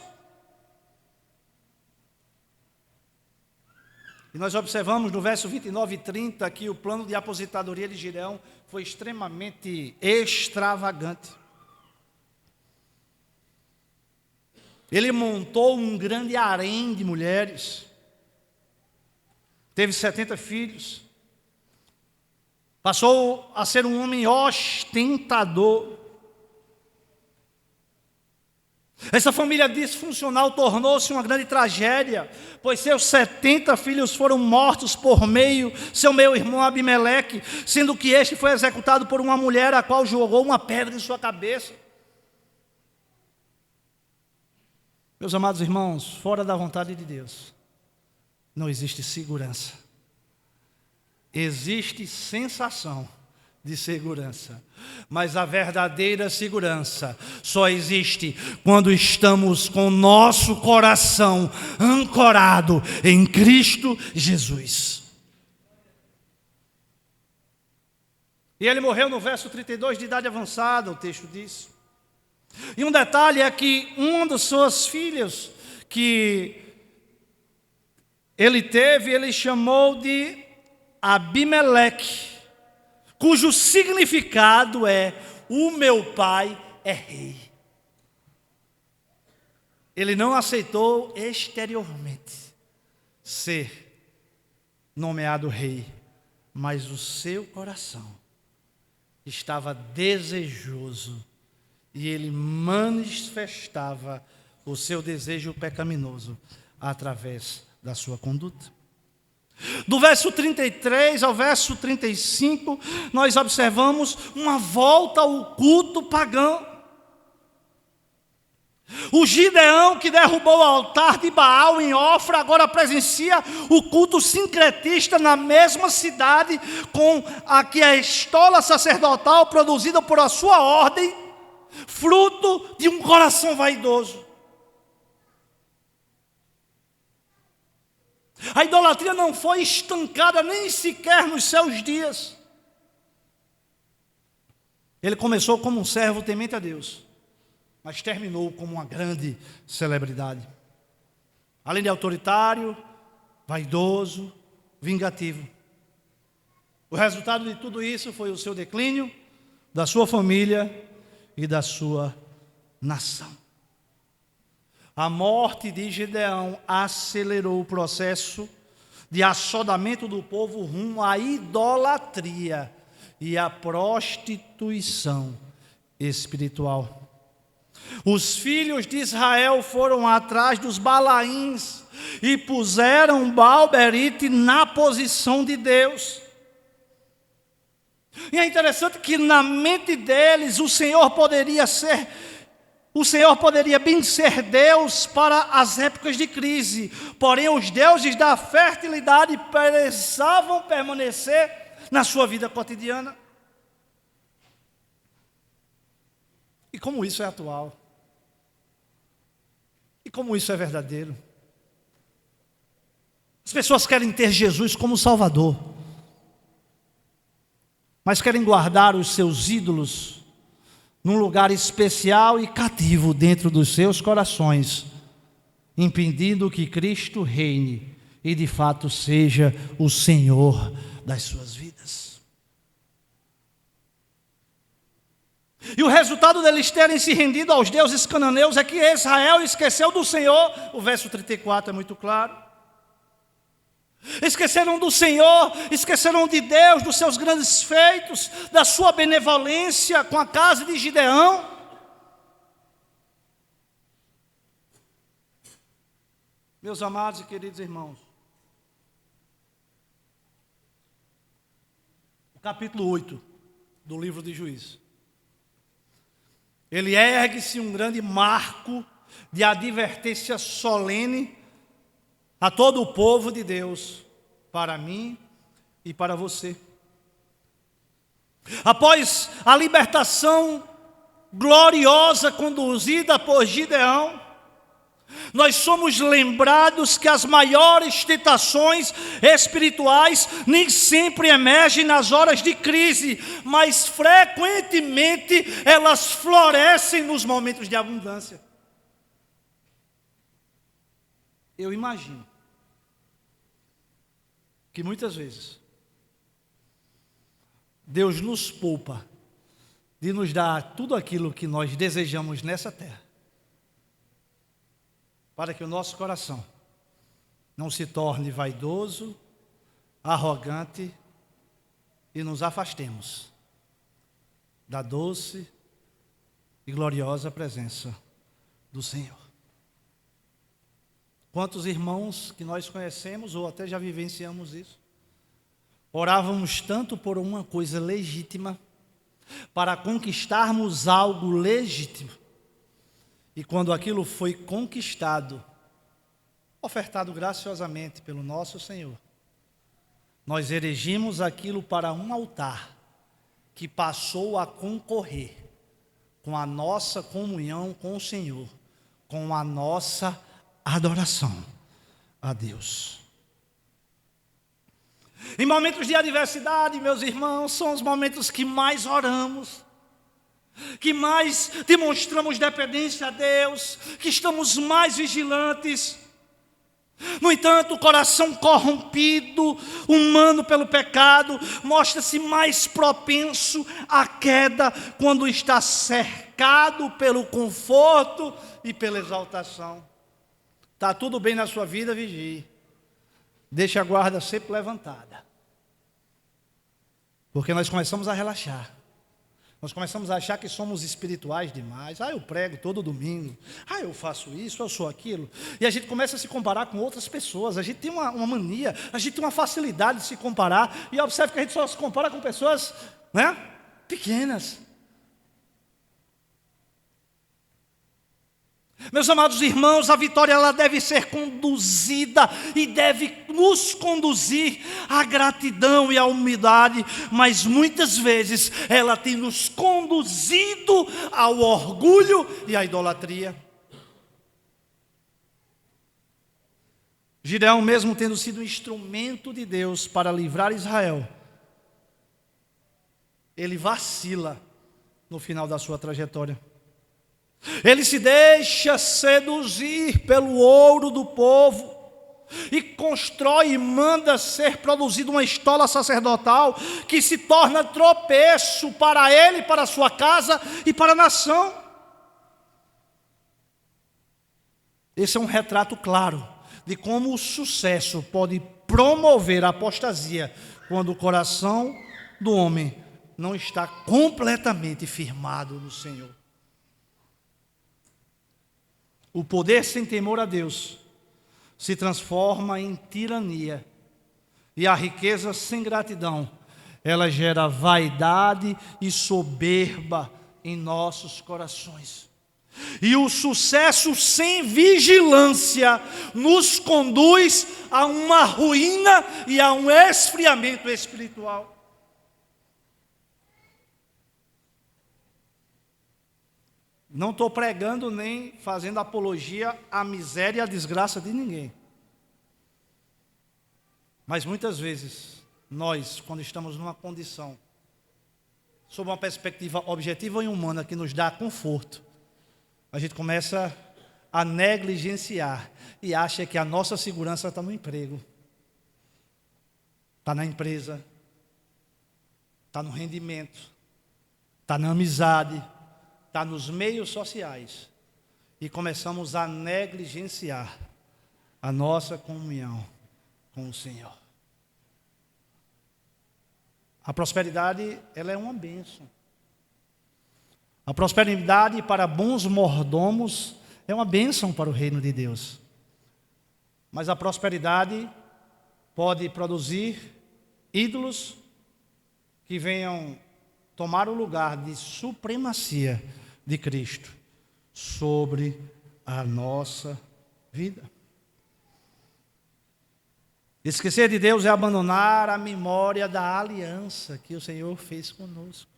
E nós observamos no verso 29 e 30 que o plano de aposentadoria de Gideão foi extremamente extravagante. Ele montou um grande harém de mulheres, teve 70 filhos, passou a ser um homem ostentador. Essa família disfuncional tornou-se uma grande tragédia, pois seus 70 filhos foram mortos por seu meio-irmão Abimeleque, sendo que este foi executado por uma mulher a qual jogou uma pedra em sua cabeça. Meus amados irmãos, fora da vontade de Deus, não existe segurança. Existe sensação de segurança, mas a verdadeira segurança só existe quando estamos com o nosso coração ancorado em Cristo Jesus. E ele morreu no verso 32, de idade avançada, o texto diz. E um detalhe é que uma das suas filhas que ele chamou de Abimeleque, cujo significado é: o meu pai é rei. Ele não aceitou exteriormente ser nomeado rei, mas o seu coração estava desejoso e ele manifestava o seu desejo pecaminoso através da sua conduta. Do verso 33 ao verso 35, nós observamos uma volta ao culto pagão. O Gideão, que derrubou o altar de Baal em Ofra, agora presencia o culto sincretista na mesma cidade, com a estola sacerdotal produzida por a sua ordem, fruto de um coração vaidoso. A idolatria não foi estancada nem sequer nos seus dias. Ele começou como um servo temente a Deus, mas terminou como uma grande celebridade. Além de autoritário, vaidoso, vingativo. O resultado de tudo isso foi o seu declínio, da sua família e da sua nação. A morte de Gideão acelerou o processo de assodamento do povo rumo à idolatria e à prostituição espiritual. Os filhos de Israel foram atrás dos Balaíns e puseram Baal-berite na posição de Deus. E é interessante que na mente deles o Senhor poderia bem ser Deus para as épocas de crise, porém os deuses da fertilidade precisavam permanecer na sua vida cotidiana. E como isso é atual? E como isso é verdadeiro? As pessoas querem ter Jesus como Salvador, mas querem guardar os seus ídolos num lugar especial e cativo dentro dos seus corações, impedindo que Cristo reine e de fato seja o Senhor das suas vidas. E o resultado deles terem se rendido aos deuses cananeus é que Israel esqueceu do Senhor. O verso 34 é muito claro. Esqueceram do Senhor, esqueceram de Deus, dos seus grandes feitos, da sua benevolência com a casa de Gideão. Meus amados e queridos irmãos, o capítulo 8 do livro de Juízes, ele ergue-se um grande marco de advertência solene a todo o povo de Deus, para mim e para você. Após a libertação gloriosa conduzida por Gideão, nós somos lembrados que as maiores tentações espirituais nem sempre emergem nas horas de crise, mas frequentemente elas florescem nos momentos de abundância. Eu imagino que muitas vezes Deus nos poupa de nos dar tudo aquilo que nós desejamos nessa terra, para que o nosso coração não se torne vaidoso, arrogante e nos afastemos da doce e gloriosa presença do Senhor. Quantos irmãos que nós conhecemos ou até já vivenciamos isso, orávamos tanto por uma coisa legítima, para conquistarmos algo legítimo, e quando aquilo foi conquistado, ofertado graciosamente pelo nosso Senhor, nós erigimos aquilo para um altar que passou a concorrer com a nossa comunhão com o Senhor, com a nossa adoração a Deus. Em momentos de adversidade, meus irmãos, são os momentos que mais oramos, que mais demonstramos dependência a Deus, que estamos mais vigilantes. No entanto, o coração corrompido, humano pelo pecado, mostra-se mais propenso à queda quando está cercado pelo conforto e pela exaltação. Está tudo bem na sua vida, vigie. Deixe a guarda sempre levantada. Porque nós começamos a relaxar. Nós começamos a achar que somos espirituais demais. Eu prego todo domingo. Eu faço isso, eu sou aquilo. E a gente começa a se comparar com outras pessoas. A gente tem uma mania, a gente tem uma facilidade de se comparar. E observe que a gente só se compara com pessoas, pequenas. Meus amados irmãos, a vitória ela deve ser conduzida e deve nos conduzir à gratidão e à humildade, mas muitas vezes ela tem nos conduzido ao orgulho e à idolatria. Gideão, mesmo tendo sido instrumento de Deus para livrar Israel, ele vacila no final da sua trajetória. Ele se deixa seduzir pelo ouro do povo e constrói e manda ser produzida uma estola sacerdotal que se torna tropeço para ele, para a sua casa e para a nação. Esse é um retrato claro de como o sucesso pode promover a apostasia quando o coração do homem não está completamente firmado no Senhor. O poder sem temor a Deus se transforma em tirania. E a riqueza sem gratidão, ela gera vaidade e soberba em nossos corações. E o sucesso sem vigilância nos conduz a uma ruína e a um esfriamento espiritual. Não estou pregando nem fazendo apologia à miséria e à desgraça de ninguém. Mas muitas vezes, nós, quando estamos numa condição, sob uma perspectiva objetiva e humana que nos dá conforto, a gente começa a negligenciar e acha que a nossa segurança está no emprego, está na empresa, está no rendimento, está na amizade, está nos meios sociais, e começamos a negligenciar a nossa comunhão com o Senhor. A prosperidade, ela é uma bênção. A prosperidade para bons mordomos é uma bênção para o reino de Deus. Mas a prosperidade pode produzir ídolos que venham tomar o lugar de supremacia de Cristo sobre a nossa vida. Esquecer de Deus é abandonar a memória da aliança que o Senhor fez conosco.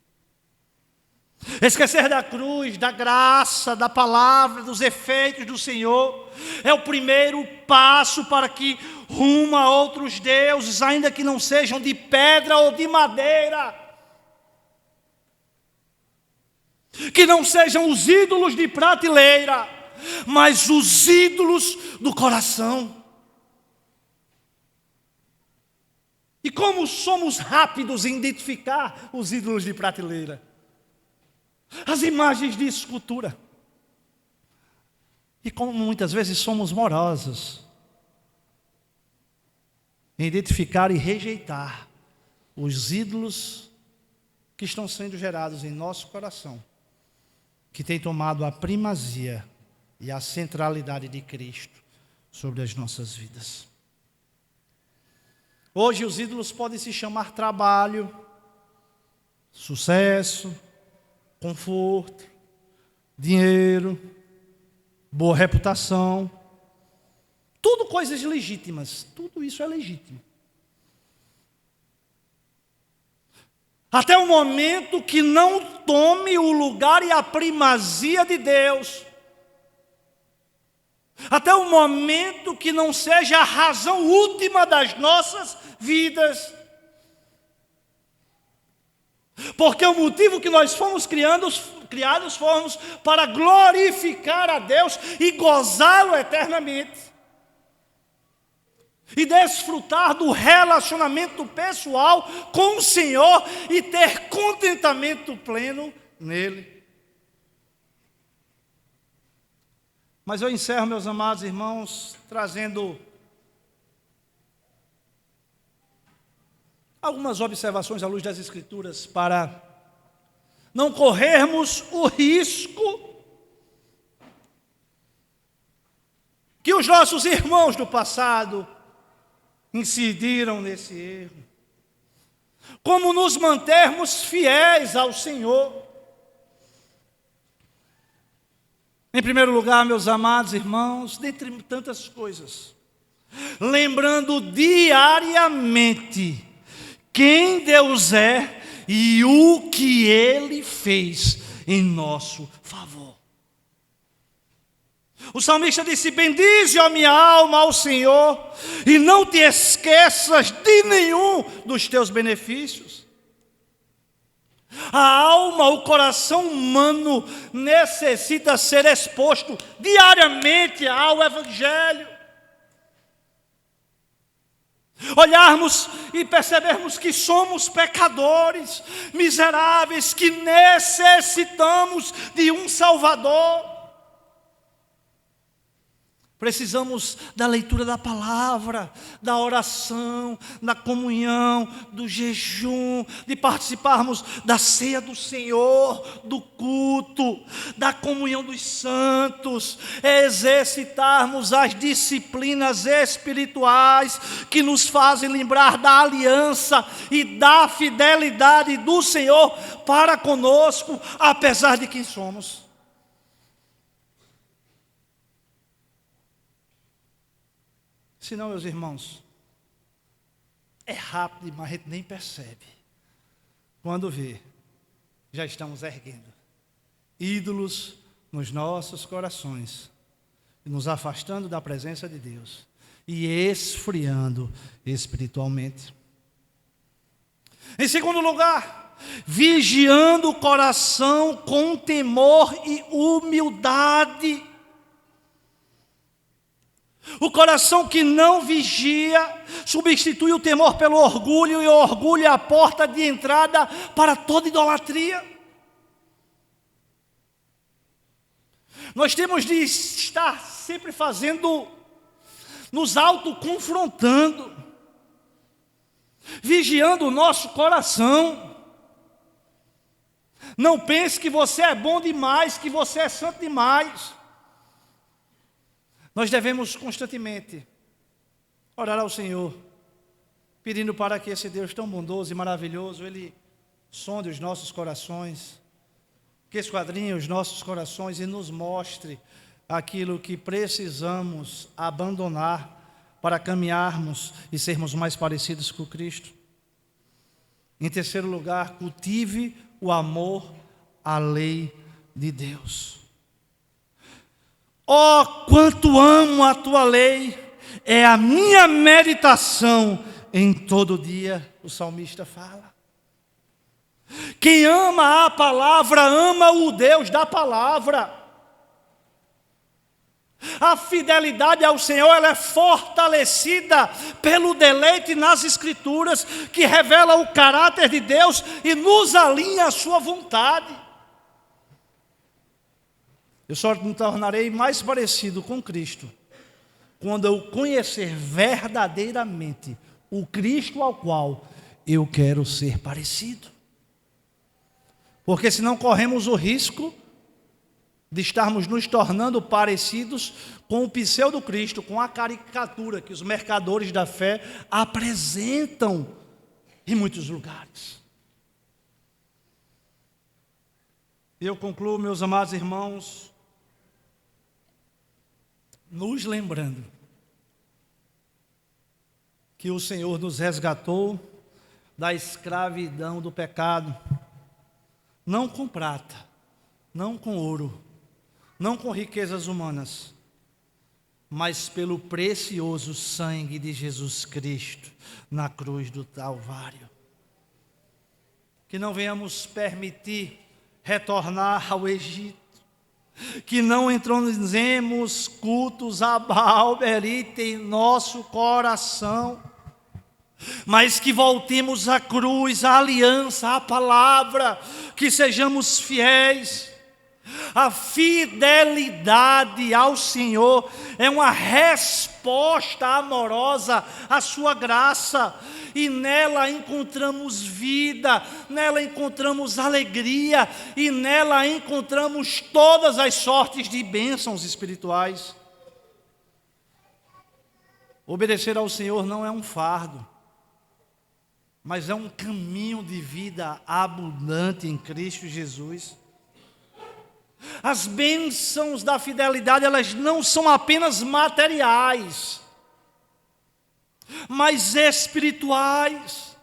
Esquecer da cruz, da graça, da palavra, dos efeitos do Senhor é o primeiro passo para que rumo a outros deuses, ainda que não sejam de pedra ou de madeira, que não sejam os ídolos de prateleira, mas os ídolos do coração. E como somos rápidos em identificar os ídolos de prateleira? As imagens de escultura. E como muitas vezes somos morosos em identificar e rejeitar os ídolos que estão sendo gerados em nosso coração, que tem tomado a primazia e a centralidade de Cristo sobre as nossas vidas. Hoje os ídolos podem se chamar trabalho, sucesso, conforto, dinheiro, boa reputação, tudo coisas legítimas, tudo isso é legítimo. Até o momento que não tome o lugar e a primazia de Deus. Até o momento que não seja a razão última das nossas vidas. Porque o motivo que nós fomos criados fomos para glorificar a Deus e gozá-lo eternamente. E desfrutar do relacionamento pessoal com o Senhor e ter contentamento pleno nele. Mas eu encerro, meus amados irmãos, trazendo algumas observações à luz das Escrituras para não corrermos o risco que os nossos irmãos do passado incidiram nesse erro. Como nos mantermos fiéis ao Senhor. Em primeiro lugar, meus amados irmãos, dentre tantas coisas, lembrando diariamente quem Deus é e o que Ele fez em nosso favor. O salmista disse: bendize, ó minha alma, ao Senhor, e não te esqueças de nenhum dos teus benefícios. A alma, o coração humano necessita ser exposto diariamente ao Evangelho. Olharmos e percebermos que somos pecadores, miseráveis, que necessitamos de um Salvador. Precisamos da leitura da palavra, da oração, da comunhão, do jejum, de participarmos da ceia do Senhor, do culto, da comunhão dos santos, exercitarmos as disciplinas espirituais que nos fazem lembrar da aliança e da fidelidade do Senhor para conosco, apesar de quem somos. Senão, meus irmãos, é rápido, mas a gente nem percebe. Quando vê, já estamos erguendo ídolos nos nossos corações, nos afastando da presença de Deus e esfriando espiritualmente. Em segundo lugar, vigiando o coração com temor e humildade. O coração que não vigia substitui o temor pelo orgulho, e o orgulho é a porta de entrada para toda idolatria. Nós temos de estar sempre nos autoconfrontando. vigiando o nosso coração. Não pense que você é bom demais, que você é santo demais. Nós devemos constantemente orar ao Senhor, pedindo para que esse Deus tão bondoso e maravilhoso, Ele sonde os nossos corações, que esquadrinhe os nossos corações e nos mostre aquilo que precisamos abandonar para caminharmos e sermos mais parecidos com Cristo. Em terceiro lugar, cultive o amor à lei de Deus. Oh, quanto amo a tua lei, é a minha meditação em todo dia, o salmista fala. Quem ama a palavra, ama o Deus da palavra. A fidelidade ao Senhor, ela é fortalecida pelo deleite nas Escrituras, que revela o caráter de Deus e nos alinha à sua vontade. Eu só me tornarei mais parecido com Cristo quando eu conhecer verdadeiramente o Cristo ao qual eu quero ser parecido. Porque senão corremos o risco de estarmos nos tornando parecidos com o pseudo-Cristo, com a caricatura que os mercadores da fé apresentam em muitos lugares. E eu concluo, meus amados irmãos, nos lembrando que o Senhor nos resgatou da escravidão do pecado, não com prata, não com ouro, não com riquezas humanas, mas pelo precioso sangue de Jesus Cristo na cruz do Calvário. Que não venhamos permitir retornar ao Egito, que não entronizemos cultos a Baal Berite em nosso coração, mas que voltemos à cruz, à aliança, à palavra, que sejamos fiéis. A fidelidade ao Senhor é uma resposta amorosa à sua graça, e nela encontramos vida, nela encontramos alegria, e nela encontramos todas as sortes de bênçãos espirituais. Obedecer ao Senhor não é um fardo, mas é um caminho de vida abundante em Cristo Jesus. As bênçãos da fidelidade, elas não são apenas materiais, mas espirituais.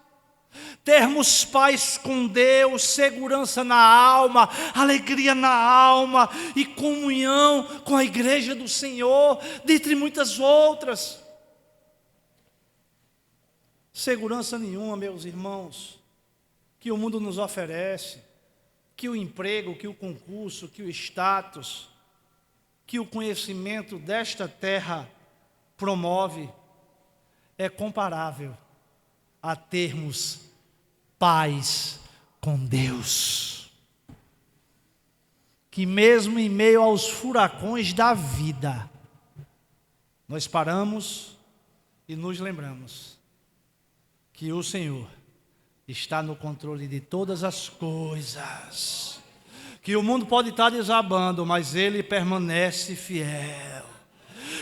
Termos paz com Deus, segurança na alma, alegria na alma e comunhão com a igreja do Senhor, dentre muitas outras. Segurança nenhuma, meus irmãos, que o mundo nos oferece, que o emprego, que o concurso, que o status, que o conhecimento desta terra promove, é comparável a termos paz com Deus. Que mesmo em meio aos furacões da vida, nós paramos e nos lembramos que o Senhor está no controle de todas as coisas, que o mundo pode estar desabando, mas Ele permanece fiel,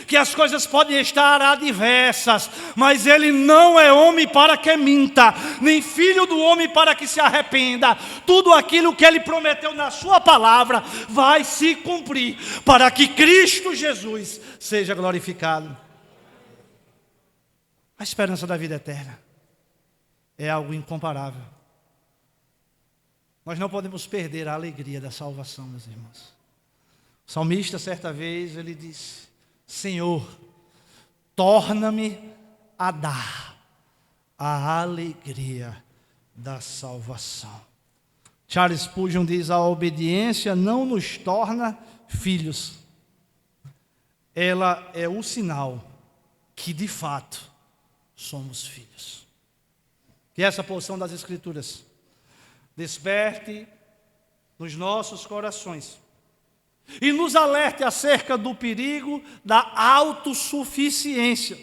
que as coisas podem estar adversas, mas Ele não é homem para que minta, nem filho do homem para que se arrependa. Tudo aquilo que Ele prometeu na sua palavra vai se cumprir, para que Cristo Jesus seja glorificado. A esperança da vida eterna é algo incomparável. Nós não podemos perder a alegria da salvação, meus irmãos. O salmista, certa vez, ele disse: Senhor, torna-me a dar a alegria da salvação. Charles Spurgeon diz: a obediência não nos torna filhos. Ela é o sinal que, de fato, somos filhos. Que essa porção das Escrituras desperte nos nossos corações e nos alerte acerca do perigo da autossuficiência,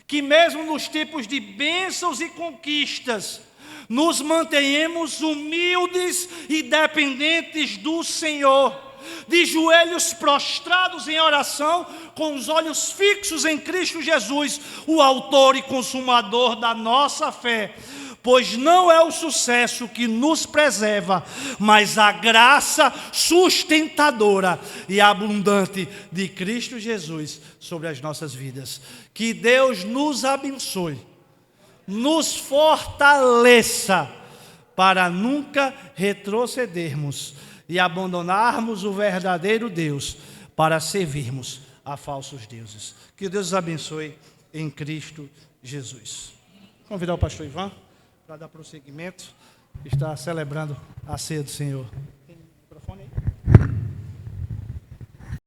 que mesmo nos tempos de bênçãos e conquistas, nos mantenhamos humildes e dependentes do Senhor, de joelhos prostrados em oração, com os olhos fixos em Cristo Jesus, o autor e consumador da nossa fé. Pois não é o sucesso que nos preserva, mas a graça sustentadora e abundante de Cristo Jesus sobre as nossas vidas. Que Deus nos abençoe, nos fortaleça, para nunca retrocedermos e abandonarmos o verdadeiro Deus para servirmos a falsos deuses. Que Deus os abençoe em Cristo Jesus. Vou convidar o pastor Ivan para dar prosseguimento, está celebrando a ceia do Senhor. Tem microfone aí?